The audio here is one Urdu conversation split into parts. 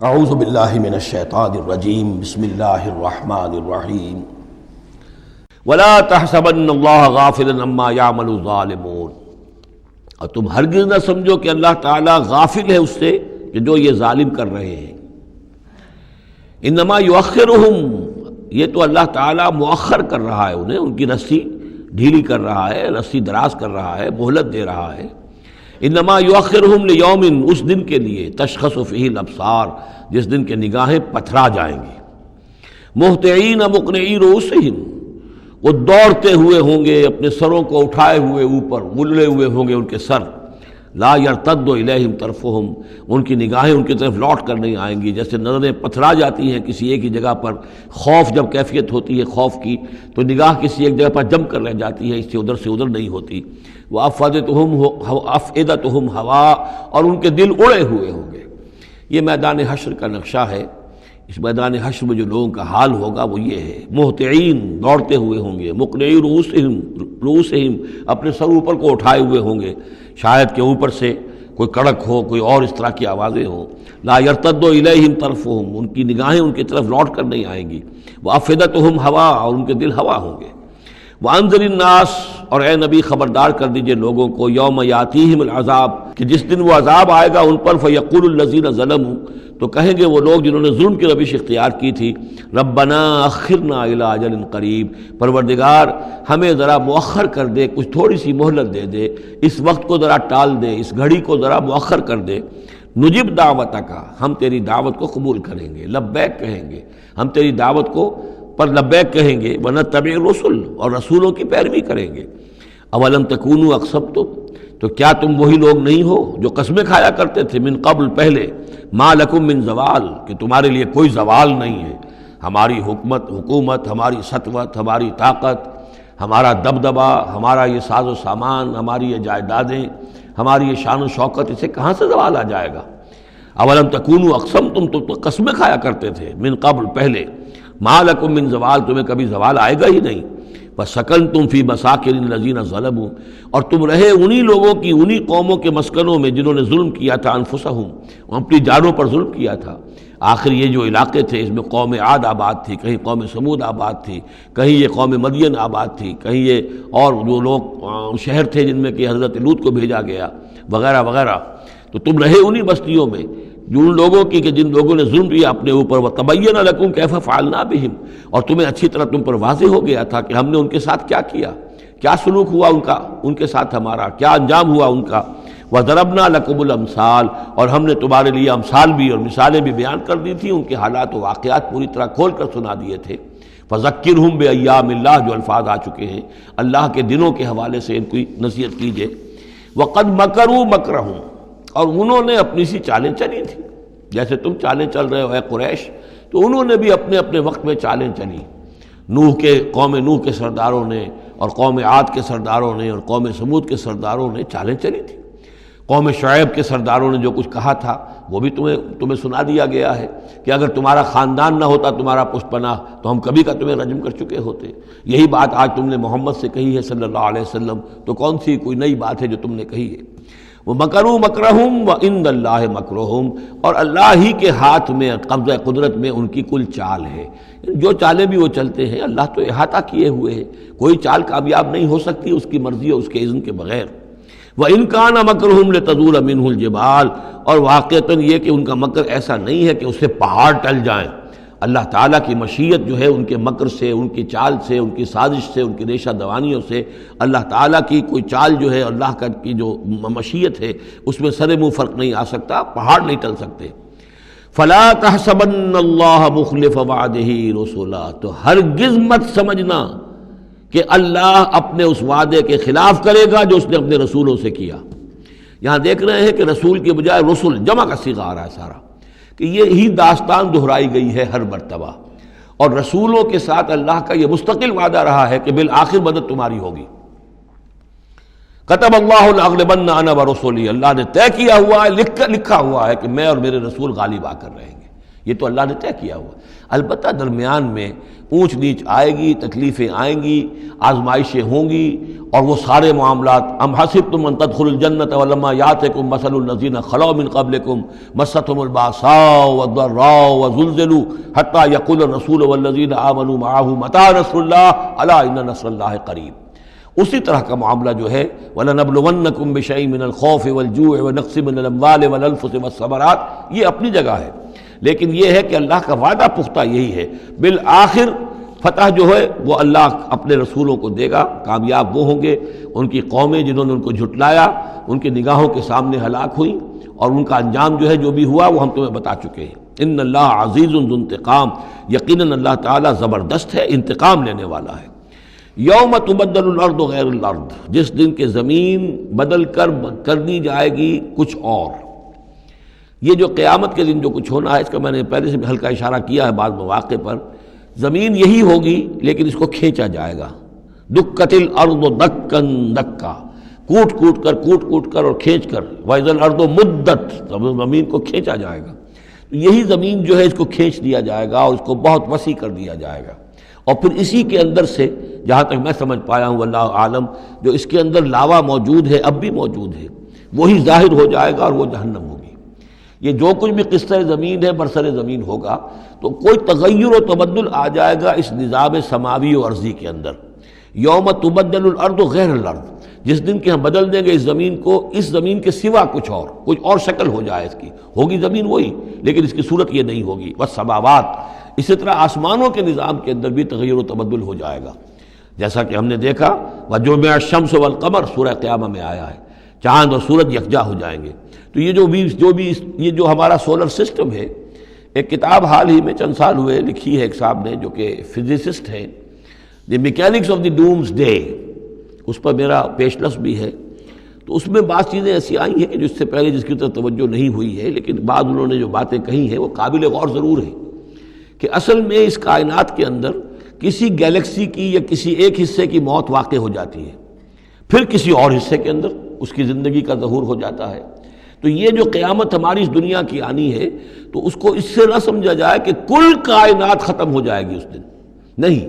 اعوذ باللہ من الشیطان الرجیم بسم اللہ الرحمن الرحیم ولا تحسبن اللہ غافلا عما یعمل الظالمون، اور تم ہرگز نہ سمجھو کہ اللہ تعالیٰ غافل ہے اس سے کہ جو یہ ظالم کر رہے ہیں۔ انما یؤخرہم، یہ تو اللہ تعالیٰ مؤخر کر رہا ہے انہیں، ان کی رسی ڈھیلی کر رہا ہے، رسی دراز کر رہا ہے، مہلت دے رہا ہے۔ انما یؤخرہم لیوم، اس دن کے لیے تشخص فیہ الابصار، جس دن کے نگاہیں پتھرا جائیں گی۔ مہطعین مقنعی رؤوسہم، وہ دوڑتے ہوئے ہوں گے، اپنے سروں کو اٹھائے ہوئے اوپر، غلے ہوئے ہوں گے ان کے سر۔ لا یرتد الیہم طرفہم، ان کی نگاہیں ان کی طرف لوٹ کر نہیں آئیں گی، جیسے نظریں پتھرا جاتی ہیں کسی ایک ہی جگہ پر۔ خوف جب کیفیت ہوتی ہے خوف کی تو نگاہ کسی ایک جگہ پر جم کر رہ جاتی ہے، اس سے ادھر نہیں ہوتی۔ وَأَفْئِدَتُهُمْ ہوا، اور ان کے دل اڑے ہوئے ہوں گے۔ یہ میدان حشر کا نقشہ ہے۔ اس میدان حشر میں جو لوگوں کا حال ہوگا وہ یہ ہے، مہطعین، دوڑتے ہوئے ہوں گے، مقنعی رؤوسہم، اپنے سر اوپر کو اٹھائے ہوئے ہوں گے، شاید کہ اوپر سے کوئی کڑک ہو، کوئی اور اس طرح کی آوازیں ہوں۔ لا یرتد الیہم طرفہم، ان کی نگاہیں ان کی طرف لوٹ کر نہیں آئیں گی۔ وافئدتہم ہوا، اور ان کے دل ہوا ہوں گے۔ وانذر الناس، اور اے نبی خبردار کر دیجئے لوگوں کو، یوم یاتیہم العذاب، کہ جس دن وہ عذاب آئے گا ان پر، فیقول الذین ظلموا، تو کہیں گے وہ لوگ جنہوں نے ظلم کی روش اختیار کی تھی، ربنا اخرنا الی اجل قریب، پروردگار ہمیں ذرا مؤخر کر دے، کچھ تھوڑی سی مہلت دے دے، اس وقت کو ذرا ٹال دے، اس گھڑی کو ذرا مؤخر کر دے۔ نجب دعوتک، ہم تیری دعوت کو قبول کریں گے، لبیک کہیں گے، ہم تیری دعوت کو پر لبیک کہیں گے، ونتبع الرسل، اور رسولوں کی پیروی کریں گے۔ اولم تکونوا اقسمتم، تو کیا تم وہی لوگ نہیں ہو جو قسمیں کھایا کرتے تھے، من قبل، پہلے، ما لکم من زوال، کہ تمہارے لیے کوئی زوال نہیں ہے، ہماری حکومت، ہماری سطوت، ہماری طاقت، ہمارا دبدبہ، ہمارا یہ ساز و سامان، ہماری یہ جائیدادیں، ہماری یہ شان و شوکت، اسے کہاں سے زوال آ جائے گا؟ اولم تکونوا اقسمتم، تم تو قسمیں کھایا کرتے تھے، من قبل، پہلے، ما لکم من زوال، تمہیں کبھی زوال آئے گا ہی نہیں۔ وَسَكَنْتُمْ فِي مَسَاكِنِ الَّذِينَ ظَلَمُوا، اور تم رہے انہی لوگوں کی، انہی قوموں کے مسکنوں میں جنہوں نے ظلم کیا تھا، انفسہم، اپنی جانوں پر ظلم کیا تھا۔ آخر یہ جو علاقے تھے اس میں قوم عاد آباد تھی، کہیں قوم سمود آباد تھی، کہیں یہ قوم مدین آباد تھی، کہیں یہ اور جو لوگ شہر تھے جن میں کہ حضرت لوط کو بھیجا گیا، وغیرہ وغیرہ۔ تو تم رہے انہی بستیوں میں جو ان لوگوں کی کہ جن لوگوں نے ظلم کیا اپنے اوپر، وَتَبَيَّنَ لَكُمْ كَيْفَ فَعَلْنَا بِهِمْ، اور تمہیں اچھی طرح تم پر واضح ہو گیا تھا کہ ہم نے ان کے ساتھ کیا کیا، کیا سلوک ہوا ان کا، ان کے ساتھ ہمارا کیا انجام ہوا ان کا۔ وَضَرَبْنَا لَكُمُ الْأَمْثَالَ، اور ہم نے تمہارے لیے امثال بھی اور مثالیں بھی بیان کر دی تھی، ان کے حالات و واقعات پوری طرح کھول کر سنا دیے تھے۔ فَذَكِّرْهُمْ بِأَيَّامِ اللَّهِ، جو الفاظ آ چکے ہیں اللہ کے دنوں کے حوالے سے ان کی نصیحت کیجیے۔ وَقَدْ مَكَرُوا مَكْرَهُمْ، اور انہوں نے اپنی سی چالیں چلی تھی، جیسے تم چالیں چل رہے ہو اے قریش، تو انہوں نے بھی اپنے اپنے وقت میں چالیں چلی۔ قوم نوح کے سرداروں نے، اور قوم عاد کے سرداروں نے، اور قوم سمود کے سرداروں نے چالیں چلی تھی۔ قوم شعیب کے سرداروں نے جو کچھ کہا تھا وہ بھی تمہیں سنا دیا گیا ہے کہ اگر تمہارا خاندان نہ ہوتا، تمہارا پشت پناہ، تو ہم کبھی کا تمہیں رجم کر چکے ہوتے۔ یہی بات آج تم نے محمد سے کہی ہے صلی اللہ علیہ وسلم، تو کون سی کوئی نئی بات ہے جو تم نے کہی ہے؟ وَمَكَرُوا مَكْرَهُمْ وَعِندَ اللَّهِ مَكْرُهُمْ، اور اللہ ہی کے ہاتھ میں، قبضہ قدرت میں ان کی کل چال ہے۔ جو چالیں بھی وہ چلتے ہیں اللہ تو احاطہ کیے ہوئے ہے، کوئی چال کامیاب نہیں ہو سکتی اس کی مرضی اور اس کے اذن کے بغیر۔ وَإِنْ كَانَ مَكْرُهُمْ لِتَزُولَ مِنْهُ الْجِبَالُ، اور واقعتاً یہ کہ ان کا مکر ایسا نہیں ہے کہ اس سے پہاڑ ٹل جائیں۔ اللہ تعالیٰ کی مشیت جو ہے ان کے مکر سے، ان کی چال سے، ان کی سازش سے، ان کی ریشہ دوانیوں سے، اللہ تعالیٰ کی کوئی چال جو ہے، اللہ کی جو مشیت ہے اس میں سر منہ فرق نہیں آ سکتا، پہاڑ نہیں ٹل سکتے۔ فَلَا تَحْسَبَنَّ اللَّهَ مُخْلِفَ وَعْدِهِ رُسُلَهُ، تو ہرگز مت سمجھنا کہ اللہ اپنے اس وعدے کے خلاف کرے گا جو اس نے اپنے رسولوں سے کیا۔ یہاں دیکھ رہے ہیں کہ رسول کی بجائے رسل، جمع کا صیغہ آ رہا ہے سارا، کہ یہی داستان دہرائی گئی ہے ہر مرتبہ، اور رسولوں کے ساتھ اللہ کا یہ مستقل وعدہ رہا ہے کہ بالآخر مدد تمہاری ہوگی۔ کتب اللہ لأغلبن انا ورسلی، اللہ نے طے کیا ہوا ہے، لکھا ہوا ہے کہ میں اور میرے رسول غالب آ کر رہیں گے۔ یہ تو اللہ نے طے کیا ہوا۔ البتہ درمیان میں اونچ نیچ آئے گی، تکلیفیں آئیں گی، آزمائشیں ہوں گی، اور وہ سارے معاملات ام حسبتم ان تدخلوا الجنۃ ولما یاتکم مثل الذین خلوا من قبلکم مستهم الباساء والضراء وزلزلوا حتى يقول الرسول والذین آمنوا معه متى نصر اللہ الا ان نصر اللہ قریب۔ اسی طرح کا معاملہ جو ہے وَلَنَبْلُوَنَّكُمْ بِشَيْءٍ مِّنَ الْخَوْفِ وَالْجُوعِ وَنَقْصٍ مِّنَ الْأَمْوَالِ وَالْأَنفُسِ وَالثَّمَرَاتِ، یہ اپنی جگہ ہے، لیکن یہ ہے کہ اللہ کا وعدہ پختہ یہی ہے، بالآخر فتح جو ہے وہ اللہ اپنے رسولوں کو دے گا، کامیاب وہ ہوں گے۔ ان کی قومیں جنہوں نے ان کو جھٹلایا ان کی نگاہوں کے سامنے ہلاک ہوئیں، اور ان کا انجام جو ہے جو بھی ہوا وہ ہم تمہیں بتا چکے ہیں۔ ان اللہ عزیز ذو انتقام، یقیناً اللہ تعالیٰ زبردست ہے، انتقام لینے والا ہے۔ یوم تبدل الارض غیر الارض، جس دن کہ زمین بدل کر دی جائے گی کچھ اور۔ یہ جو قیامت کے دن جو کچھ ہونا ہے، اس کا میں نے پہلے سے بھی ہلکا اشارہ کیا ہے بعض مواقع پر، زمین یہی ہوگی لیکن اس کو کھینچا جائے گا۔ دکت الارض دکن دکا، کوٹ کر اور کھینچ کر، وَإِذَا الْأَرْضُ مُدَّتْ، زمین کو کھینچا جائے گا۔ تو یہی زمین جو ہے اس کو کھینچ دیا جائے گا اور اس کو بہت وسیع کر دیا جائے گا، اور پھر اسی کے اندر سے جہاں تک میں سمجھ پایا ہوں واللہ عالم، جو اس کے اندر لاوا موجود ہے، اب بھی موجود ہے، وہی ظاہر ہو جائے گا اور وہ جہنم ہوگی۔ یہ جو کچھ بھی قصہ زمین ہے برسر زمین ہوگا تو کوئی تغیر و تبدل آ جائے گا اس نظام سماوی و ارضی کے اندر۔ یوم تبدل الارض غیر الارض، جس دن کہ ہم بدل دیں گے اس زمین کو، اس زمین کے سوا کچھ اور شکل ہو جائے اس کی، ہوگی زمین وہی لیکن اس کی صورت یہ نہیں ہوگی۔ والسماوات، اسی طرح آسمانوں کے نظام کے اندر بھی تغیر و تبدل ہو جائے گا، جیسا کہ ہم نے دیکھا وَجُمِعَ الشَّمْسُ وَالْقَمَرُ سورہ قیامہ میں آیا ہے، چاند اور سورج یکجا ہو جائیں گے۔ تو یہ جو ہمارا سولر سسٹم ہے، ایک کتاب حال ہی میں چند سال ہوئے لکھی ہے ایک صاحب نے جو کہ فزسسٹ ہیں، the mechanics of the doomsday, اس پر میرا پیشنس بھی ہے۔ تو اس میں بعض چیزیں ایسی آئی ہیں کہ جس سے پہلے جس کی طرف توجہ نہیں ہوئی ہے، لیکن بعض انہوں نے جو باتیں کہی ہیں وہ قابل غور ضرور ہیں، کہ اصل میں اس کائنات کے اندر کسی گیلیکسی کی یا کسی ایک حصے کی موت واقع ہو جاتی ہے، پھر کسی اور حصے کے اندر اس کی زندگی کا ظہور ہو جاتا ہے۔ تو یہ جو قیامت ہماری اس دنیا کی آنی ہے، تو اس کو اس سے نہ سمجھا جائے کہ کل کائنات ختم ہو جائے گی اس دن، نہیں،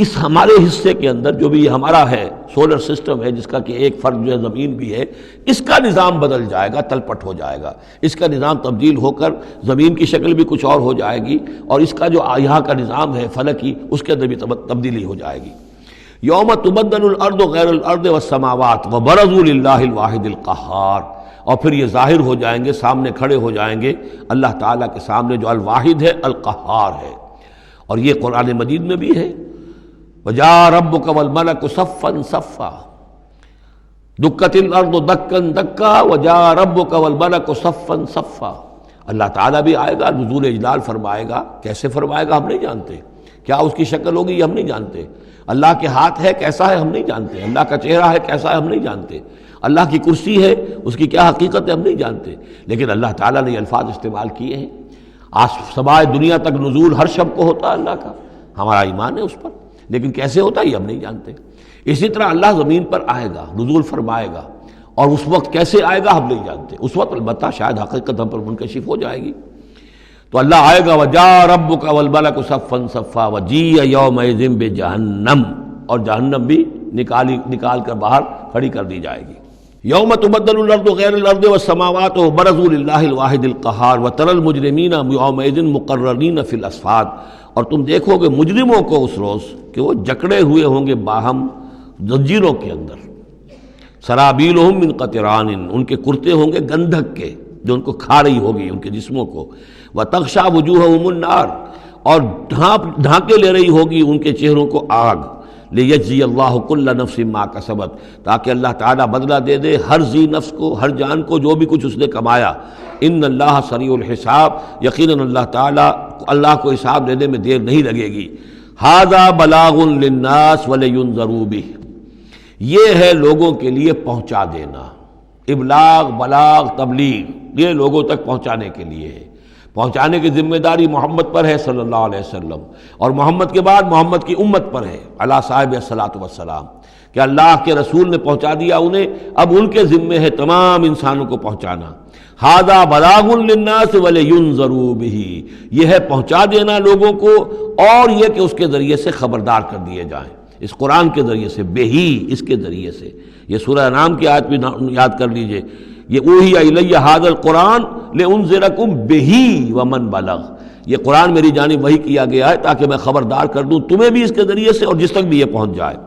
اس ہمارے حصے کے اندر جو بھی ہمارا ہے سولر سسٹم ہے، جس کا کہ ایک فرد جو ہے زمین بھی ہے، اس کا نظام بدل جائے گا، تلپٹ ہو جائے گا، اس کا نظام تبدیل ہو کر زمین کی شکل بھی کچھ اور ہو جائے گی، اور اس کا جو یہاں کا نظام ہے فلکی، اس کے اندر بھی تبدیلی ہو جائے گی۔ یوم تبدل الارض غیر الارض والسماوات وبرزوا للہ الواحد القہار، اور پھر یہ ظاہر ہو جائیں گے، سامنے کھڑے ہو جائیں گے اللہ تعالیٰ کے سامنے جو الواحد ہے، القہار ہے۔ اور یہ قرآن مجید میں بھی ہے، وَجَاءَ رَبُّكَ وَالْمَلَكُ صَفًّا صَفًّا، دُكَّتِ الْأَرْضُ دَكًّا دَكًّا وَجَاءَ رَبُّكَ وَالْمَلَكُ صَفًّا صَفًّا۔ اللہ تعالیٰ بھی آئے گا، نزول اجلال فرمائے گا، کیسے فرمائے گا ہم نہیں جانتے، کیا اس کی شکل ہوگی یہ ہم نہیں جانتے، اللہ کے ہاتھ ہے کیسا ہے ہم نہیں جانتے، اللہ کا چہرہ ہے کیسا ہے ہم نہیں جانتے، اللہ کی کرسی ہے اس کی کیا حقیقت ہے ہم نہیں جانتے، لیکن اللہ تعالیٰ نے یہ الفاظ استعمال کیے ہیں۔ سمائے دنیا تک نزول ہر شب کو ہوتا ہے اللہ کا، ہمارا ایمان ہے اس پر، لیکن کیسے ہوتا ہے یہ ہم نہیں جانتے۔ اسی طرح اللہ زمین پر آئے گا، نزول فرمائے گا، اور اس وقت کیسے آئے گا ہم نہیں جانتے، اس وقت البتہ شاید حقیقت ہم پر منکشف ہو جائے گی۔ تو اللہ آئے گا وَجَاءَ رَبُّكَ وَالْمَلَكُ صَفًّا صَفًّا وَجِيءَ يَوْمَئِذٍ بِجَهَنَّمَ، اور جہنم بھی نکال کر باہر کھڑی کر دی جائے گی۔ یوم تبدل الارض غیر الارض والسماوات وبرزوا للہ الواحد القہار وتری المجرمین یومئذ مقرنین فی الاصفاد، اور تم دیکھو گے مجرموں کو اس روز کہ وہ جکڑے ہوئے ہوں گے باہم زنجیروں کے اندر، سرابیلہم من قطران، ان کے کرتے ہوں گے گندھک کے جو ان کو کھا رہی ہوگی ان کے جسموں کو، وتغشا وجوہہم النار، اور ڈھانکے لے رہی ہوگی ان کے چہروں کو آگ، لیجزی اللہ کل نفس ما کسبت، تاکہ اللہ تعالیٰ بدلہ دے دے ہر ذی نفس کو، ہر جان کو جو بھی کچھ اس نے کمایا۔ ان اللہ سریع الحساب، یقیناً اللہ تعالیٰ اللہ کو حساب دینے میں دیر نہیں لگے گی۔ ھذا بلاغ للناس ولینذروا بہ، یہ ہے لوگوں کے لیے پہنچا دینا، ابلاغ، بلاغ، تبلیغ، یہ لوگوں تک پہنچانے کے لیے ہے۔ پہنچانے کی ذمہ داری محمد پر ہے صلی اللہ علیہ وسلم، اور محمد کے بعد محمد کی امت پر ہے علی صاحب الصلاۃ والسلام، کہ اللہ کے رسول نے پہنچا دیا انہیں، اب ان کے ذمے ہے تمام انسانوں کو پہنچانا۔ ھذا بلاغ للناس ولینذروا بہ، یہ ہے پہنچا دینا لوگوں کو، اور یہ کہ اس کے ذریعے سے خبردار کر دیے جائیں، اس قرآن کے ذریعے سے، بہی اس کے ذریعے سے۔ یہ سورہ انعام کی آیت بھی یاد کر لیجئے، یہ اوحی الی ھذا القرآن لانذرکم بہ ومن بلغ، یہ قرآن میری جانب وحی کیا گیا ہے تاکہ میں خبردار کر دوں تمہیں بھی اس کے ذریعے سے اور جس تک بھی یہ پہنچ جائے۔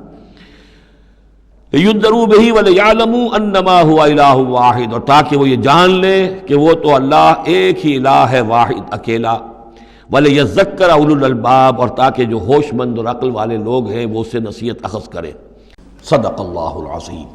لینذروا بہ ولیعلموا انما هو الہ واحد، اور تاکہ وہ یہ جان لیں کہ وہ تو اللہ ایک ہی الہ ہے، واحد اکیلا۔ ولیذکر اولو الالباب، اور تاکہ جو ہوش مند اور عقل والے لوگ ہیں وہ اس سے نصیحت اخذ کریں۔ صدق اللہ العظیم۔